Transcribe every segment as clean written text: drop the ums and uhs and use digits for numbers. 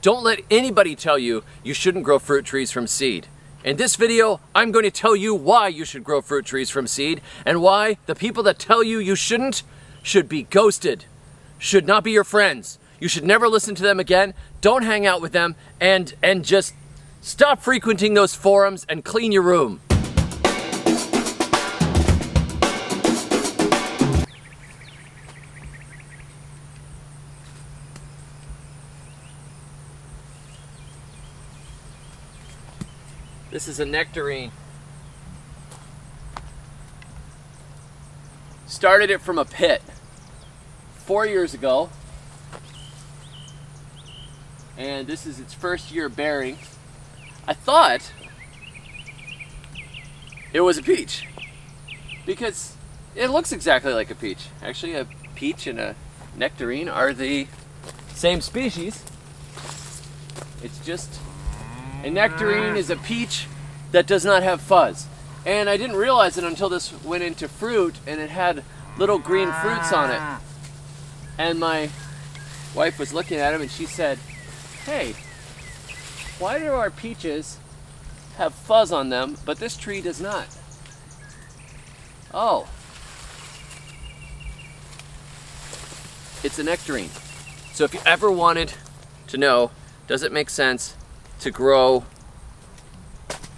Don't let anybody tell you you shouldn't grow fruit trees from seed. In this video, I'm going to tell you why you should grow fruit trees from seed and why the people that tell you you shouldn't should be ghosted, should not be your friends. You should never listen to them again. Don't hang out with them and just stop frequenting those forums and clean your room. This is a nectarine. Started it from a pit 4 years ago. And this is its first year bearing. I thought it was a peach because it looks exactly like a peach. Actually, a peach and a nectarine are the same species. It's just a nectarine is a peach that does not have fuzz. And I didn't realize it until this went into fruit and it had little green fruits on it. And my wife was looking at them and she said, "Hey, why do our peaches have fuzz on them, but this tree does not?" Oh. It's a nectarine. So if you ever wanted to know, does it make sense to grow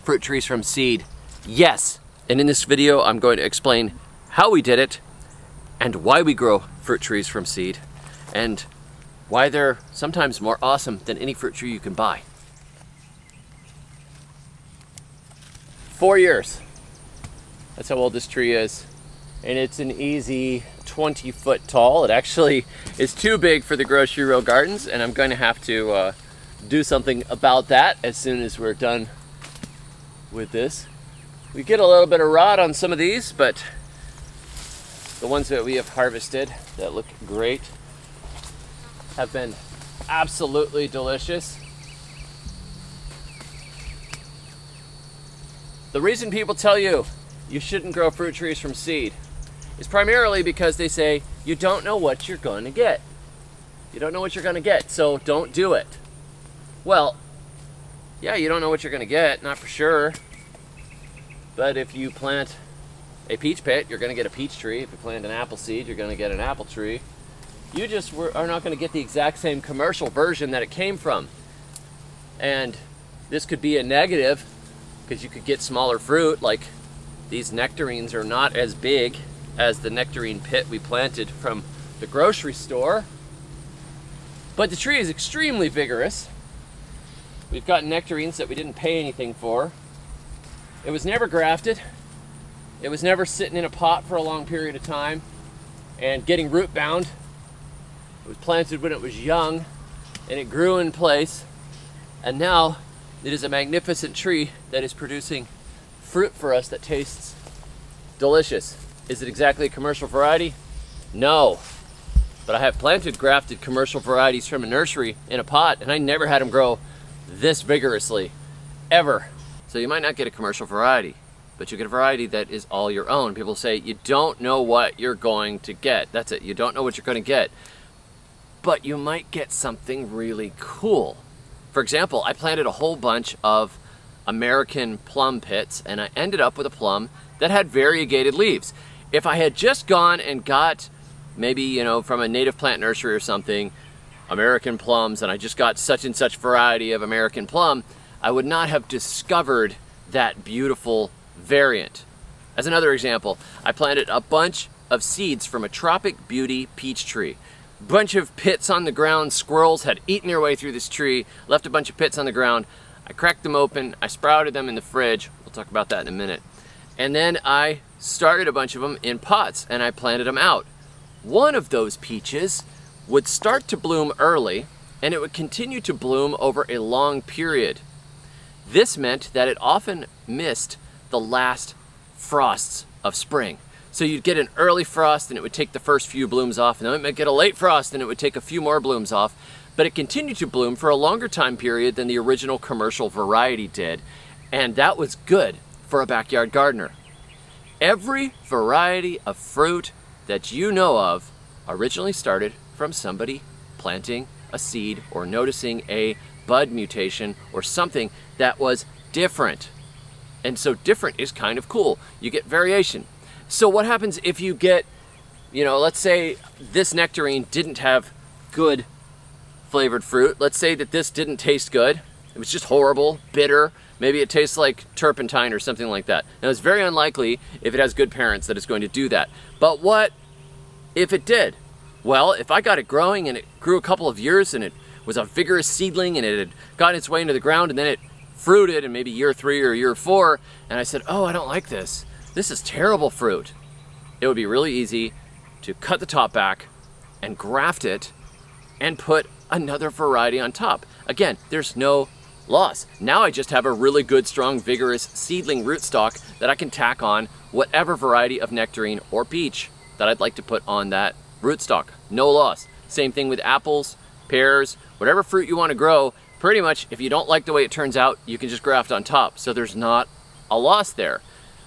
fruit trees from seed? Yes. And in this video, I'm going to explain how we did it and why we grow fruit trees from seed and why they're sometimes more awesome than any fruit tree you can buy. 4 years. That's how old this tree is. And it's an easy 20 foot tall. It actually is too big for the grocery row gardens, and I'm going to have to do something about that as soon as we're done with this. We get a little bit of rot on some of these, but the ones that we have harvested that look great have been absolutely delicious. The reason people tell you you shouldn't grow fruit trees from seed is primarily because they say you don't know what you're going to get. You don't know what you're going to get, so don't do it. Well, yeah, you don't know what you're going to get, not for sure. But if you plant a peach pit, you're going to get a peach tree. If you plant an apple seed, you're going to get an apple tree. You just are not going to get the exact same commercial version that it came from. And this could be a negative because you could get smaller fruit. Like these nectarines are not as big as the nectarine pit we planted from the grocery store. But the tree is extremely vigorous. We've got nectarines that we didn't pay anything for. It was never grafted. It was never sitting in a pot for a long period of time and getting root bound. It was planted when it was young and it grew in place. And now it is a magnificent tree that is producing fruit for us that tastes delicious. Is it exactly a commercial variety? No. But I have planted grafted commercial varieties from a nursery in a pot and I never had them grow this vigorously, ever. So you might not get a commercial variety, but you get a variety that is all your own. People say you don't know what you're going to get. That's it, you don't know what you're going to get. But you might get something really cool. For example, I planted a whole bunch of American plum pits and I ended up with a plum that had variegated leaves. If I had just gone and got maybe, you know, from a native plant nursery or something, American plums, and I just got such and such variety of American plum, I would not have discovered that beautiful variant. As another example, I planted a bunch of seeds from a Tropic Beauty peach tree. Bunch of pits on the ground. Squirrels had eaten their way through this tree, left a bunch of pits on the ground. I cracked them open, I sprouted them in the fridge. We'll talk about that in a minute. And then I started a bunch of them in pots and I planted them out. One of those peaches would start to bloom early and it would continue to bloom over a long period. This meant that it often missed the last frosts of spring. So you'd get an early frost and it would take the first few blooms off, and then it might get a late frost and it would take a few more blooms off, but it continued to bloom for a longer time period than the original commercial variety did, and that was good for a backyard gardener. Every variety of fruit that you know of originally started from somebody planting a seed or noticing a bud mutation or something that was different. And so different is kind of cool. You get variation. So what happens if you get, you know, let's say this nectarine didn't have good flavored fruit. Let's say that this didn't taste good. It was just horrible, bitter. Maybe it tastes like turpentine or something like that. Now, it's very unlikely if it has good parents that it's going to do that. But what if it did? Well, if I got it growing and it grew a couple of years and it was a vigorous seedling and it had gotten its way into the ground and then it fruited in maybe year 3 or year 4, and I said, oh, I don't like this. This is terrible fruit. It would be really easy to cut the top back and graft it and put another variety on top. Again, there's no loss. Now I just have a really good, strong, vigorous seedling rootstock that I can tack on whatever variety of nectarine or peach that I'd like to put on that rootstock. No loss. Same thing with apples, pears, whatever fruit you want to grow. Pretty much, if you don't like the way it turns out, you can just graft on top. So there's not a loss there.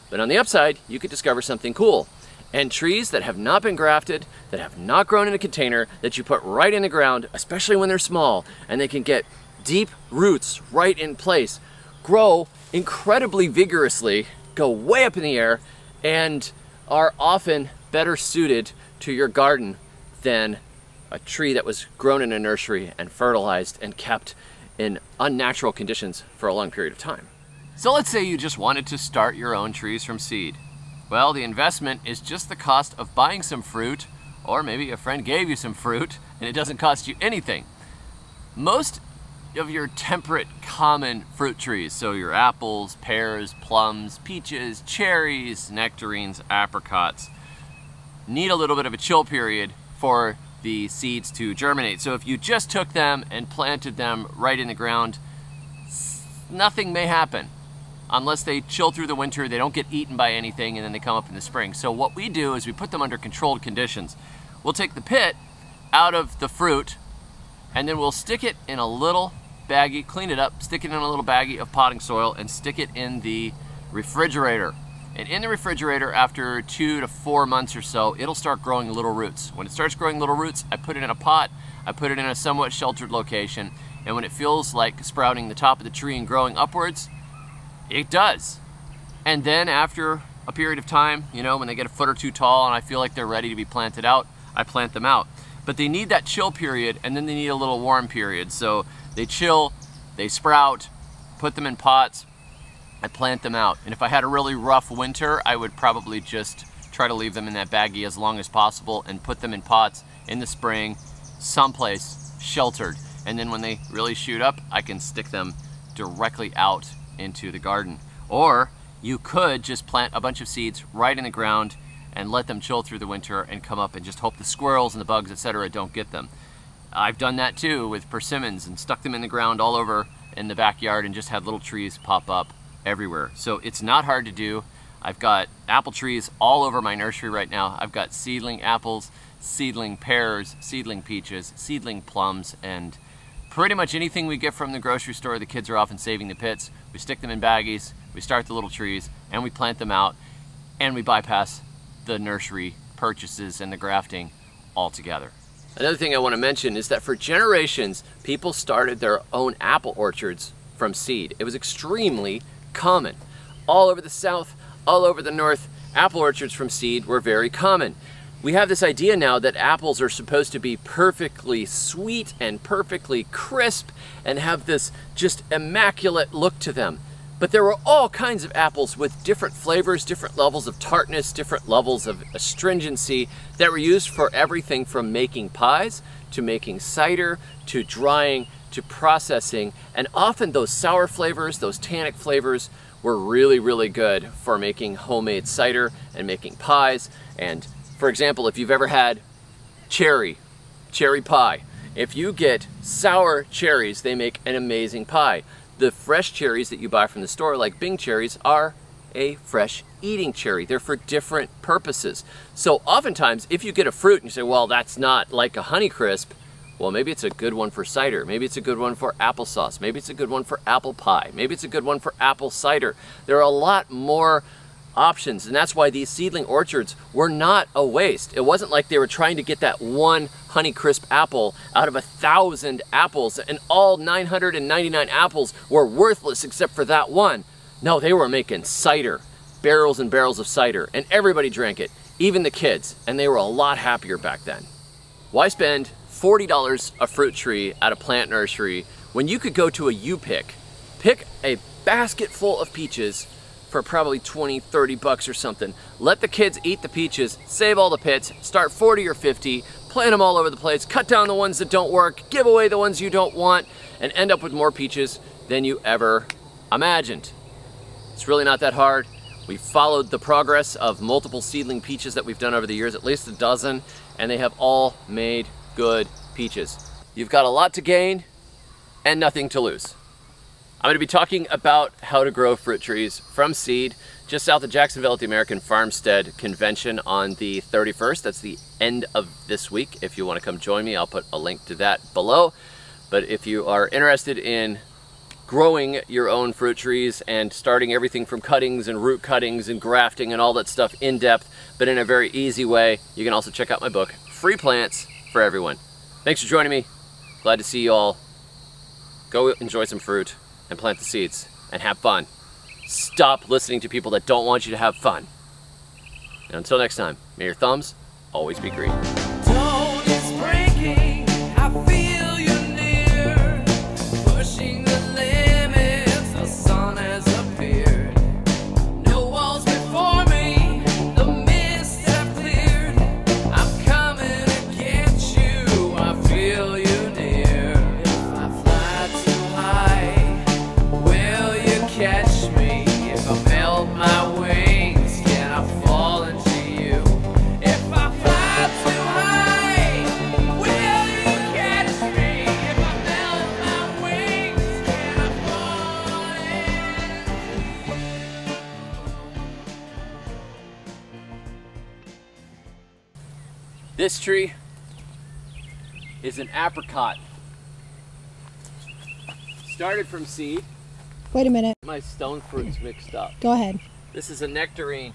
But on the upside, you could discover something cool. And trees that have not been grafted, that have not grown in a container, that you put right in the ground, especially when they're small, and they can get deep roots right in place, grow incredibly vigorously, go way up in the air, and are often better suited to your garden than a tree that was grown in a nursery and fertilized and kept in unnatural conditions for a long period of time. So let's say you just wanted to start your own trees from seed. Well, the investment is just the cost of buying some fruit, or maybe a friend gave you some fruit and it doesn't cost you anything. Most of your temperate common fruit trees, so your apples, pears, plums, peaches, cherries, nectarines, apricots, need a little bit of a chill period for the seeds to germinate. So if you just took them and planted them right in the ground, nothing may happen. Unless they chill through the winter, they don't get eaten by anything, and then they come up in the spring. So what we do is we put them under controlled conditions. We'll take the pit out of the fruit, and then we'll stick it in a little baggie, clean it up, stick it in a little baggie of potting soil, and stick it in the refrigerator. And in the refrigerator, after 2 to 4 months or so, it'll start growing little roots. When it starts growing little roots, I put it in a pot, I put it in a somewhat sheltered location, and when it feels like sprouting the top of the tree and growing upwards, it does. And then after a period of time, you know, when they get a foot or two tall and I feel like they're ready to be planted out, I plant them out. But they need that chill period, and then they need a little warm period. So they chill, they sprout, put them in pots, I plant them out. And if I had a really rough winter, I would probably just try to leave them in that baggie as long as possible and put them in pots in the spring, someplace sheltered. And then when they really shoot up, I can stick them directly out into the garden. Or you could just plant a bunch of seeds right in the ground and let them chill through the winter and come up and just hope the squirrels and the bugs, etc., don't get them. I've done that too with persimmons and stuck them in the ground all over in the backyard and just had little trees pop up everywhere. So it's not hard to do. I've got apple trees all over my nursery right now. I've got seedling apples, seedling pears, seedling peaches, seedling plums, and pretty much anything we get from the grocery store. The kids are often saving the pits. We stick them in baggies, we start the little trees, and we plant them out, and we bypass the nursery purchases and the grafting altogether. Another thing I want to mention is that for generations, people started their own apple orchards from seed. It was extremely common. All over the South, all over the North, apple orchards from seed were very common. We have this idea now that apples are supposed to be perfectly sweet and perfectly crisp and have this just immaculate look to them. But there were all kinds of apples with different flavors, different levels of tartness, different levels of astringency that were used for everything from making pies to making cider to drying to processing. And often those sour flavors, those tannic flavors, were really, really good for making homemade cider and making pies. And for example, if you've ever had cherry pie, if you get sour cherries, they make an amazing pie. The fresh cherries that you buy from the store, like Bing cherries, are a fresh eating cherry. They're for different purposes. So oftentimes, if you get a fruit and you say, well, that's not like a Honeycrisp, well, maybe it's a good one for cider. Maybe it's a good one for applesauce. Maybe it's a good one for apple pie. Maybe it's a good one for apple cider. There are a lot more options, and that's why these seedling orchards were not a waste. It wasn't like they were trying to get that one Honeycrisp apple out of 1,000 apples, and all 999 apples were worthless except for that one. No, they were making cider, barrels and barrels of cider, and everybody drank it, even the kids, and they were a lot happier back then. Why spend $40 a fruit tree at a plant nursery when you could go to a U-Pick, pick a basket full of peaches for probably 20, 30 bucks or something. Let the kids eat the peaches, save all the pits, start 40 or 50, plant them all over the place, cut down the ones that don't work, give away the ones you don't want, and end up with more peaches than you ever imagined. It's really not that hard. We followed the progress of multiple seedling peaches that we've done over the years, at least a dozen, and they have all made good peaches. You've got a lot to gain and nothing to lose. I'm going to be talking about how to grow fruit trees from seed just south of Jacksonville at the American Farmstead Convention on the 31st. That's the end of this week. If you want to come join me, I'll put a link to that below. But if you are interested in growing your own fruit trees and starting everything from cuttings and root cuttings and grafting and all that stuff in depth, but in a very easy way, you can also check out my book, Free Plants for Everyone. Thanks for joining me. Glad to see you all. Go enjoy some fruit and plant the seeds and have fun. Stop listening to people that don't want you to have fun. And until next time, may your thumbs always be green. Dawn is breaking, I feel you near, pushing the limits, the sun has appeared. No walls before me, the mists have cleared. I'm coming to get you, I feel you near. If I fly too high, will you catch me? If I melt my wings, can I fall into you? If I fly too high, will you catch me? If I melt my wings, can I fall into you? This tree is an apricot. Started from seed. Wait a minute. My stone fruit's mixed up. Go ahead. This is a nectarine.